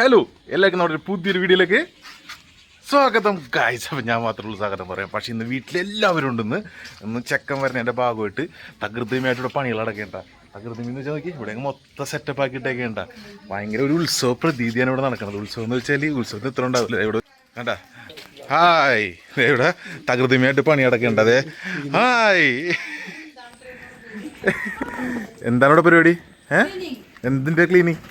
Hello എല്ലാവർക്കും നമ്മുടെ ഒരു പുതിയൊരു വീഡിയോയിലേക്ക് സ്വാഗതം ഗായ്സ്. അപ്പം ഞാൻ മാത്രമുള്ള സ്വാഗതം പറയാം. പക്ഷേ ഇന്ന് വീട്ടിലെല്ലാവരും ഉണ്ടെന്ന് ചെക്കൻ വരുന്നതിൻ്റെ ഭാഗമായിട്ട് തകൃതിയുമായിട്ടിവിടെ പണികൾ അടക്കേണ്ട. തകൃതിമി എന്ന് വെച്ചാൽ നോക്കി ഇവിടെ മൊത്തം സെറ്റപ്പ് ആക്കിയിട്ടേക്കേണ്ട. ഭയങ്കര ഒരു ഉത്സവ പ്രതീതിയാണ് ഇവിടെ നടക്കുന്നത്. ഉത്സവം എന്ന് വെച്ചാൽ ഉത്സവത്തിന് ഇത്ര ഉണ്ടാവില്ല ഇവിടെ വേണ്ട. ഹായ്, ഇവിടെ തകൃതിമയായിട്ട് പണി അടക്കേണ്ടത്. ഹായ്, എന്താണ് ഇവിടെ പരിപാടി? എന്തിൻ്റെ ക്ലീനിങ്?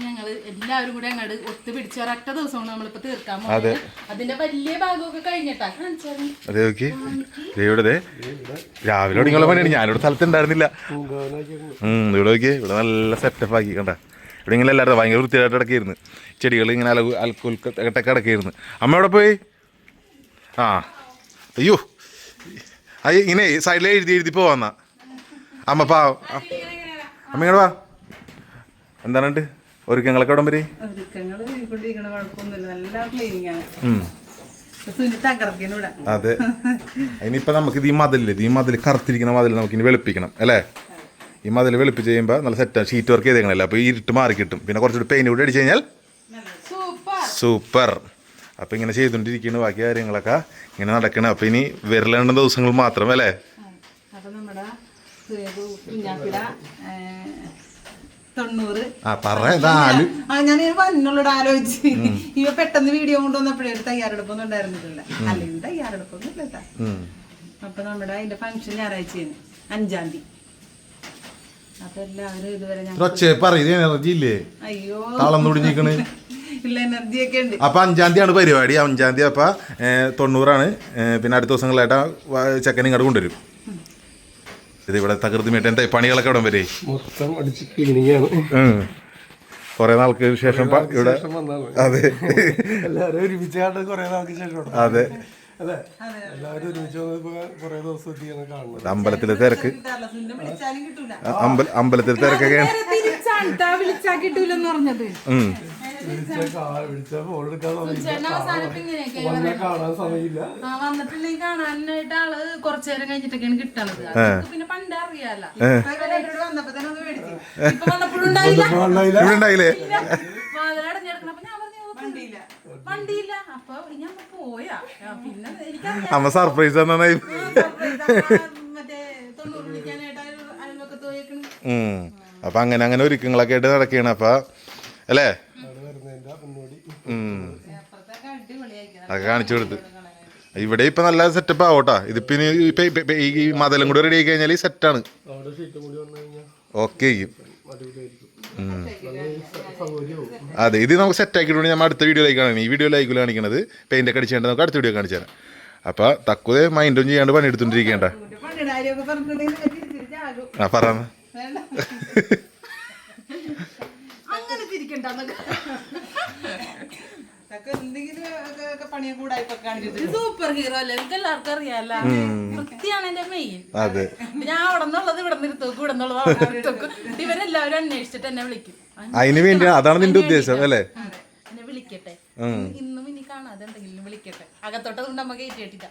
ഞങ്ങള് എല്ലാവരും കൂടെ അങ്ങോട്ട് ഒത്തുപിടിച്ച ഒരൊറ്റ ദിവസമാണ് നമ്മളിപ്പോ തീർക്കാൻ പോകുന്നത്. അതിന്റെ വലിയ ഭാഗമൊക്കെ കഴിഞ്ഞിട്ടാ അതെ. ഓക്കെ, ഇവിടെ രാവിലെ തുടങ്ങിയുള്ള പണിയാണ്. ഞാനിവിടെ സ്ഥലത്തുണ്ടായിരുന്നില്ല. ഇവിടെ നോക്കിയേ, ഇവിടെ നല്ല സെറ്റപ്പ് ആക്കി കണ്ട. ഇവിടെ ഇങ്ങനെ എല്ലാവരും ഭയങ്കര വൃത്തിയായിട്ട് കിടക്കായിരുന്നു. ചെടികൾ ഇങ്ങനെ അൽക്കൊക്കെ കിടക്കായിരുന്നു. അമ്മ എവിടെ പോയി? ആ അയ്യോ, അയ്യോ ഇങ്ങനെ സൈഡിൽ എഴുതി പോവാന്നാ അമ്മ. അമ്മ ഇങ്ങോട്ട് വാ. എന്താണുണ്ട് ഒരുക്കങ്ങളൊക്കെ ഇടം വരെ? അതെ, അതിനിപ്പോ നമുക്ക് ഈ മതിൽ കറുത്തിരിക്കുന്ന മതിൽ നമുക്ക് ഇനി വെളുപ്പിക്കണം അല്ലേ? ഈ മതിൽ വെളുപ്പിച്ച് കഴിയുമ്പോൾ നല്ല സെറ്റാണ്. ഷീറ്റ് വർക്ക് ചെയ്തേക്കണല്ലോ, അപ്പോൾ ഈ ഇരുട്ട് മാറി കിട്ടും. പിന്നെ കുറച്ചുകൂടി പെയിന്റ് കൂടി അടിച്ചു കഴിഞ്ഞാൽ സൂപ്പർ. അപ്പോൾ ഇങ്ങനെ ചെയ്തുകൊണ്ടിരിക്കുന്നു. ബാക്കി കാര്യങ്ങളൊക്കെ ഇങ്ങനെ നടക്കണം. അപ്പോൾ ഇനി വിരലേണ്ട ദിവസങ്ങൾ മാത്രം അല്ലേ? ഞാൻ വന്നോളൂടെ ആലോചിച്ച് ഇവ പെട്ടെന്ന് വീഡിയോ കൊണ്ടുവന്നപ്പോഴേ ഒരു തയ്യാറെടുപ്പൊന്നും ഉണ്ടായിരുന്നില്ല. അല്ലെങ്കിൽ തയ്യാറെടുപ്പൊന്നും ഇല്ല. അപ്പൊ നമ്മുടെ അതിന്റെ ഫംഗ്ഷൻ ഞായറാഴ്ചയാണ് 5-ാം തീയതി. അപ്പൊ എല്ലാവരും ഇതുവരെ അയ്യോ ഇല്ല, എനർജി ഒക്കെ ഉണ്ട്. അപ്പൊ 5-ാം തീയതിയാണ് പരിപാടി. 5-ാം തീയതി അപ്പൊ 90-ആണ്. പിന്നെ അടുത്ത ദിവസങ്ങളായിട്ട് ചെക്കൻ ഇങ്ങോട്ട് കൊണ്ടുവരും. ഇത് ഇവിടെ തകൃതിമായിട്ട് എന്താ പണികളൊക്കെ ഇടം വരെ മൊത്തം അടിച്ച് ക്ലീനിങ് ആണ്. കുറെ നാൾക്ക് ശേഷം ഇവിടെ. അതെ, എല്ലാവരും ഒരുമിച്ച് കുറെ നാൾക്ക് ശേഷം. അതെ, എല്ലാവരും ഒരുമിച്ച് കുറെ ദിവസം എത്തിയാണ് കാണുന്നത്. അമ്പലത്തിലെ തിരക്ക്, അമ്പലത്തിലെ തിരക്കൊക്കെയാണ്. കാണാൻ സമയമില്ല. വന്നിട്ടുണ്ടെങ്കിൽ കാണാനായിട്ട് ആള് കുറച്ചു നേരം കഴിഞ്ഞിട്ടൊക്കെയാണ് കിട്ടണത്. പിന്നെ പണ്ട് അറിയാലോ. ഉണ്ടായില്ലേ? വണ്ടിയില്ല. അപ്പൊ ഞാൻ പോയാ പിന്നെ അമ്മ സർപ്രൈസ് തന്നായി. മറ്റേ 90 വിളിക്കാനായിട്ട് അയൽവക്കത്ത് പോയേക്കണ്. അപ്പൊ അങ്ങനെ ഒരുക്കങ്ങളൊക്കെ ആയിട്ട് നടക്കുകയാണ്. അപ്പൊ അല്ലേ അതൊക്കെ കാണിച്ചു കൊടുത്ത് ഇവിടെ ഇപ്പൊ നല്ല സെറ്റപ്പ് ആവട്ടാ. ഇതിപ്പോ ഈ മതലും കൂടെ റെഡി ആയി കഴിഞ്ഞാൽ സെറ്റാണ്. ഓക്കെ, അതെ. ഇത് നമുക്ക് സെറ്റ് ആക്കിയിട്ട് നമ്മൾ അടുത്ത വീഡിയോയിലേക്ക് കാണിക്കണം. ഈ വീഡിയോയിലായിരിക്കും കാണിക്കണത്. പെയിന്റ് ഒക്കെ അടിച്ചേണ്ട നമുക്ക് അടുത്ത വീഡിയോ കാണിച്ചു തരാം. അപ്പൊ തക്കുവേ മൈൻഡും ചെയ്യാണ്ട് പണിയെടുത്തോണ്ടിരിക്കേണ്ട. ആ പറ. സൂപ്പർ ഹീറോ അല്ലേ? എല്ലാവർക്കും അറിയാലോ. വൃത്തിയാണ് എന്റെ മെയിൻ. അതെ, ഞാൻ അവിടെ നിന്നുള്ളത് ഇവിടെ നിർത്തോക്കും, ഇവിടെ നിന്നുള്ളത് ഇവരെല്ലാവരും അന്വേഷിച്ചിട്ട് എന്നെ വിളിക്കും. അതിന് വേണ്ടി അതാണ് നിന്റെ ഉദ്ദേശം അല്ലേ? എന്നെ വിളിക്കട്ടെ, ഇന്നും ഇനി കാണാതെ എന്തെങ്കിലും വിളിക്കട്ടെ. അകത്തോട്ട് കൊണ്ട് നമ്മ കയറ്റി കേട്ടില്ല.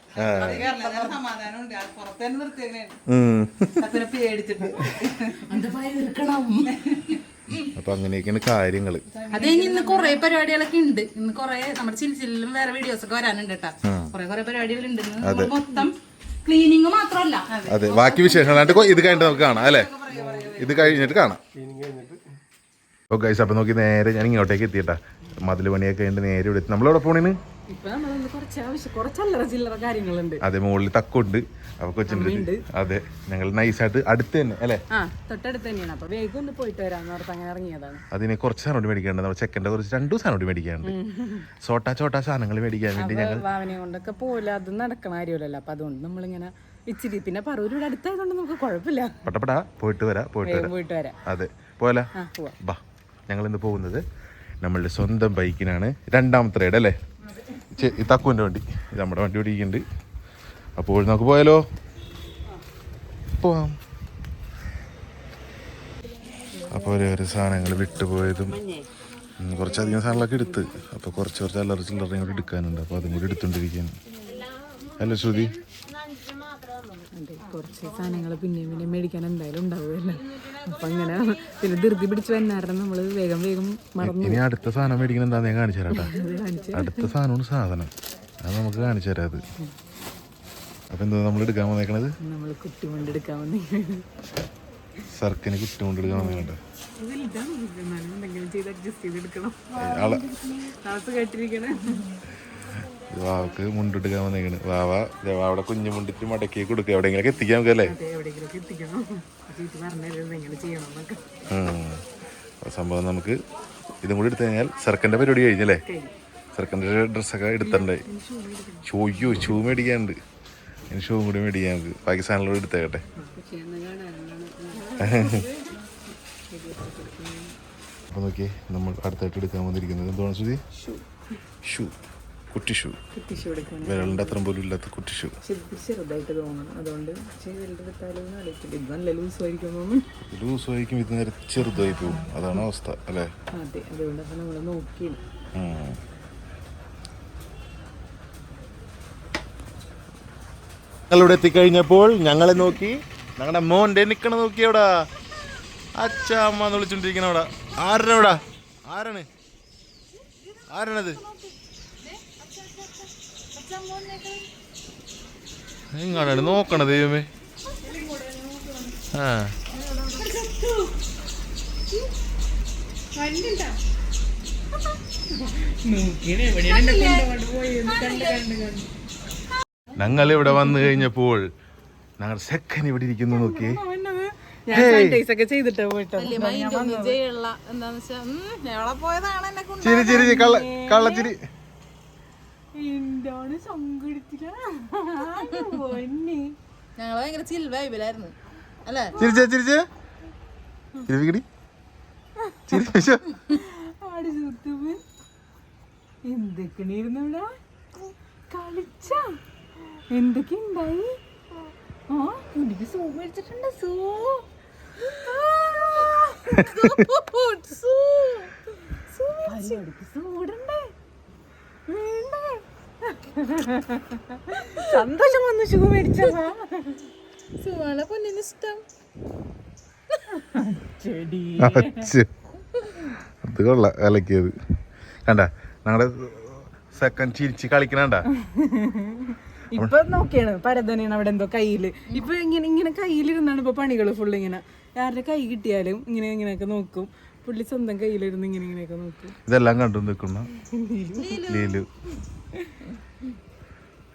അപ്പൊ അങ്ങനെയൊക്കെയാണ് കാര്യങ്ങള്. അത് ഇന്ന് കൊറേ പരിപാടികളൊക്കെ ഉണ്ട്. ഇന്ന് കൊറേ നമ്മുടെ ചില്ലും വേറെ വീഡിയോസ് ഒക്കെ വരാനുണ്ട് കേട്ടാ. കൊറേ പരിപാടികൾ ഉണ്ട്. മൊത്തം ക്ലീനിങ് മാത്രമല്ല. അതെ, ബാക്കി വിശേഷങ്ങളായിട്ട് ഇത് കഴിഞ്ഞിട്ട് നമുക്ക് കാണാം അല്ലേ? ഇത് കഴിഞ്ഞിട്ട് കാണാം. ഓ ഗൈസ്, അപ്പൊ നോക്കി നേരെ ഞാൻ ഇങ്ങോട്ടേക്ക് എത്തിയിട്ടാ. മതിൽ പണിയൊക്കെ കഴിഞ്ഞിട്ട് നേരെ ഇവിടെ എത്തി. നമ്മളെവിടെ പോണേന്ന്? അതെ, മുകളിൽ തക്കുണ്ട്. അപ്പൊ കൊച്ചുണ്ട്. അതെ, ഞങ്ങൾ നൈസായിട്ട് അടുത്ത് തന്നെ അല്ലേ? അതിന് കുറച്ച് സാധനം കൂടി മേടിക്കാണ്ട്. നമ്മുടെ ചെക്കൻ്റെ കുറച്ച് 2 സാധനം കൂടി മേടിക്കാണ്ട്. ചോട്ടാ സാധനങ്ങൾ മേടിക്കാൻ വേണ്ടി ഞങ്ങൾ കൊണ്ടൊക്കെ പോലെ അത് നടക്കണ കാര്യമല്ലല്ലോ. അപ്പൊ അതുകൊണ്ട് നമ്മളിങ്ങനെ ഇച്ചിരി പിന്നെ പറൂരുടെ അടുത്തായതുകൊണ്ട് നമുക്ക് കുഴപ്പമില്ല. പട്ടപ്പടാ പോയിട്ട് വരാം. അതെ, പോല ബാ. ഞങ്ങൾ ഇന്ന് പോകുന്നത് നമ്മളുടെ സ്വന്തം ബൈക്കിനാണ്. 2ാമത്തെ റൈഡ് അല്ലേ? ഈ തക്കുവിൻ്റെ വണ്ടി, ഇത് നമ്മുടെ വണ്ടി ഓടിക്കുന്നുണ്ട്. അപ്പോൾ നമുക്ക് പോയാലോ? പോവാം. അപ്പോൾ ഓരോ സാധനങ്ങൾ വിട്ടുപോയതും കുറച്ചധികം സാധനങ്ങളൊക്കെ എടുത്ത്. അപ്പോൾ കുറച്ച് അല്ലറ ചില്ലറയും കൂടി എടുക്കാനുണ്ട്. അപ്പോൾ അതും കൂടി എടുത്തുകൊണ്ടിരിക്കുകയാണ്. അല്ല ശ്രുതി? അതെ, കുറച്ച് സാധനങ്ങൾ പിന്നെയും മേടിക്കാൻ എന്തായാലും ഉണ്ടാവുമല്ലോ. അപ്പം അങ്ങനെ പിന്നെ ധൃതി പിടിച്ച് വന്നായിരുന്നു നമ്മൾ വേഗം മറന്നു. ഇനി അടുത്ത സാധനം മേടിക്കണം എന്താണെന്ന് ഞാൻ കാണിച്ചു തരാം കേട്ടോ. അടുത്ത സാധനമാണ് സാധനം, അത് നമുക്ക് കാണിച്ചു തരാം. അത് അപ്പം എന്താ നമ്മൾ എടുക്കാൻ വന്നേക്കണത്? നമ്മൾ കുട്ടി കൊണ്ട് എടുക്കാൻ വന്നേക്കണത്. സർക്കിന് കുട്ടി കൊണ്ട് എടുക്കാൻ വന്നേക്കണ്ടേ? എന്തെങ്കിലും ചെയ്ത് അഡ്ജസ്റ്റ് ചെയ്തെടുക്കണം. വാവക്ക് മുണ്ടെടുക്കാൻ വന്നേക്കണ്. വാവയുടെ കുഞ്ഞു മുണ്ടിട്ട് മടക്കി കൊടുക്കുക, എവിടെയെങ്കിലൊക്കെ എത്തിക്കാൻ നമുക്കല്ലേ? സംഭവം നമുക്ക് ഇതും കൂടി എടുത്തു കഴിഞ്ഞാൽ സർക്കൻ്റെ പരിപാടി കഴിഞ്ഞല്ലേ? സർക്കൻ്റെ ഡ്രസ്സൊക്കെ എടുത്തിട്ടുണ്ടായി. ഷൂ മേടിക്കാനുണ്ട്. ഇനി ഷൂ കൂടി മേടിക്കാൻ നമുക്ക്. ബാക്കി സാധനങ്ങളോട് എടുത്തേക്കട്ടെ. അപ്പോൾ നോക്കിയേ, നമ്മൾ അടുത്തായിട്ട് എടുക്കാൻ വന്നിരിക്കുന്നത് എന്താണ് ശ്രുതി? ഷൂ, കുട്ടി ഷൂ. വിരലിൻ്റെ അത്ര പോലും ഇല്ലാത്ത കുട്ടി ഷൂ. ചെറുതായിട്ട് തോന്നണം, അതുകൊണ്ട് നല്ല ലൂസായിരിക്കും തോന്നുന്നു. ലൂസായിരിക്കും, ഇത് നേരെ ചെറുതായി പോകും. അതാണ് അവസ്ഥ അല്ലേ? അതെ, അതുകൊണ്ടൊക്കെ നമ്മൾ നോക്കി. ഞങ്ങളിവിടെ എത്തിക്കഴിഞ്ഞപ്പോൾ ഞങ്ങളെ നോക്കി ഞങ്ങളുടെ മോൻ്റെ നിക്കണ നോക്കി. എവിടാ അച്ഛ അമ്മ എന്ന് വിളിച്ചോണ്ടിരിക്കണ അവിടെ. ആരാണ്? ആരാണത്? എങ്ങാടാണ് നോക്കണത് ദൈവമേ? ആ ഞങ്ങൾ ഇവിടെ വന്നു കഴിഞ്ഞപ്പോൾ ഞങ്ങളുടെ സെക്കൻഡ് ഇവിടെ ഇരിക്കുന്നു. നോക്കി ചിരി ചിരി കള്ളച്ചിരി. ഞങ്ങള് ഭയങ്കര ചിൽ വൈബിലായിരുന്നു അല്ലേ? ചിരിച്ചേ എന്തൊക്കെയായിരുന്നു കളിച്ച എന്തൊക്കെ ഉണ്ടായി? ആ എനിക്ക് സൂ മേടിച്ചിട്ടുണ്ട്. സന്തോഷം വന്നു ഷൂ മേടിച്ചതാ. സുവാളെ പൊന്നിന് ഇഷ്ടം. അത് കൊള്ളാം, അലക്കിയത് കണ്ട. ഞങ്ങളുടെ സെക്കൻഡ് ചിരിച്ച് കളിക്കണണ്ട. ഇപ്പൊ നോക്കിയാണ് പരതനാണ് അവിടെ എന്തോ കയ്യില്. ഇപ്പൊ ഇങ്ങനെ കയ്യിലിരുന്നാണ് ഇപ്പൊ പണികള് ഫുള്ള്. ഇങ്ങനെ ആരുടെ കൈ കിട്ടിയാലും ഇങ്ങനെയൊക്കെ നോക്കും. പുള്ളി സ്വന്തം കയ്യിലിരുന്ന് ഇങ്ങനെയൊക്കെ നോക്കും. ഇതെല്ലാം കണ്ടു നിൽക്കുന്ന ലീലു.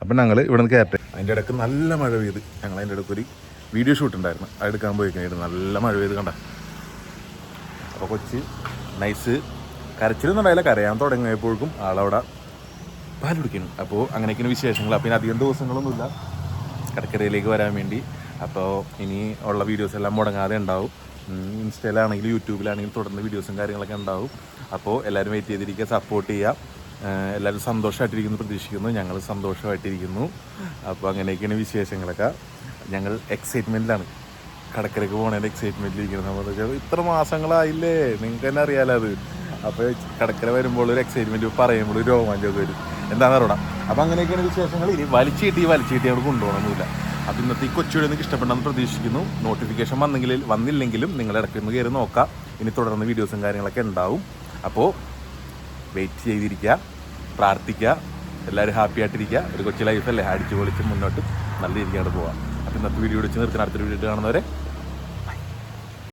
അപ്പം ഞങ്ങൾ ഇവിടെ നിന്ന് കയറട്ടെ. അതിൻ്റെ ഇടയ്ക്ക് നല്ല മഴ പെയ്ത്. ഞങ്ങൾ അതിൻ്റെ ഇടയ്ക്ക് ഒരു വീഡിയോ ഷൂട്ട് ഉണ്ടായിരുന്നു, അത് എടുക്കാൻ പോയി കഴിഞ്ഞിട്ട് നല്ല മഴ പെയ്ത് കണ്ട. അപ്പോൾ കൊച്ച് നൈസ് കരച്ചിലൊന്നും ഉണ്ടായില്ല. കരയാൻ തുടങ്ങിയപ്പോഴേക്കും ആളവിടെ പാൽ കുടിക്കുന്നു. അപ്പോൾ അങ്ങനെയൊക്കെയാണ് വിശേഷങ്ങൾ. പിന്നെ അധികം ദിവസങ്ങളൊന്നുമില്ല കടക്കരയിലേക്ക് വരാൻ വേണ്ടി. അപ്പോൾ ഇനി ഉള്ള വീഡിയോസ് എല്ലാം മുടങ്ങാതെ ഉണ്ടാവും. ഇൻസ്റ്റയിലാണെങ്കിലും യൂട്യൂബിലാണെങ്കിലും തുടർന്ന് വീഡിയോസും കാര്യങ്ങളൊക്കെ ഉണ്ടാവും. അപ്പോൾ എല്ലാവരും വെയിറ്റ് ചെയ്തിരിക്കുക, സപ്പോർട്ട് ചെയ്യുക. എല്ലാവരും സന്തോഷമായിട്ടിരിക്കുന്നു പ്രതീക്ഷിക്കുന്നു. ഞങ്ങൾ സന്തോഷമായിട്ടിരിക്കുന്നു. അപ്പോൾ അങ്ങനെയൊക്കെയാണ് വിശേഷങ്ങളൊക്കെ. ഞങ്ങൾ എക്സൈറ്റ്മെൻറ്റിലാണ്, കടക്കരയ്ക്ക് പോകുന്നതിൻ്റെ എക്സൈറ്റ്മെൻറ്റിലിരിക്കുന്നത്. നമ്മൾ ഇത്ര മാസങ്ങളായില്ലേ, നിങ്ങൾക്ക് തന്നെ അറിയാലോ അത്. അപ്പോൾ കടക്കര വരുമ്പോൾ ഒരു എക്സൈറ്റ്മെൻറ്റ്, പറയുമ്പോൾ ഒരു രോമാഞ്ചമൊക്കെ വരും. എന്താണെന്ന് അറിയണം. അപ്പോൾ അങ്ങനെയൊക്കെയാണ് വിശേഷങ്ങൾ. ഇനി വലിച്ചിട്ടി അവിടെ കൊണ്ടുപോകണമെന്നില്ല. അപ്പോൾ ഇന്നത്തെ ഈ കൊച്ചുകൂടി നിങ്ങൾക്ക് ഇഷ്ടപ്പെട്ടെന്ന് പ്രതീക്ഷിക്കുന്നു. നോട്ടിഫിക്കേഷൻ വന്നില്ലെങ്കിലും നിങ്ങൾ ഇടയ്ക്കൊന്ന് കയറി നോക്കാം. ഇനി തുടർന്ന് വീഡിയോസും കാര്യങ്ങളൊക്കെ ഉണ്ടാവും. അപ്പോൾ വെയിറ്റ് ചെയ്തിരിക്കുക, പ്രാർത്ഥിക്കുക, എല്ലാവരും ഹാപ്പി ആയിട്ടിരിക്കുക. ഒരു കൊച്ചു ലൈഫല്ലേ, അടിച്ചു പൊളിച്ച് മുന്നോട്ട് നല്ല രീതിക്കാണ്ട് പോകാം. അപ്പോൾ ഇന്നത്തെ വീഡിയോ വെച്ച് നിർത്തുന്ന അടുത്തൊരു വീഡിയോ കാണുന്നവരെ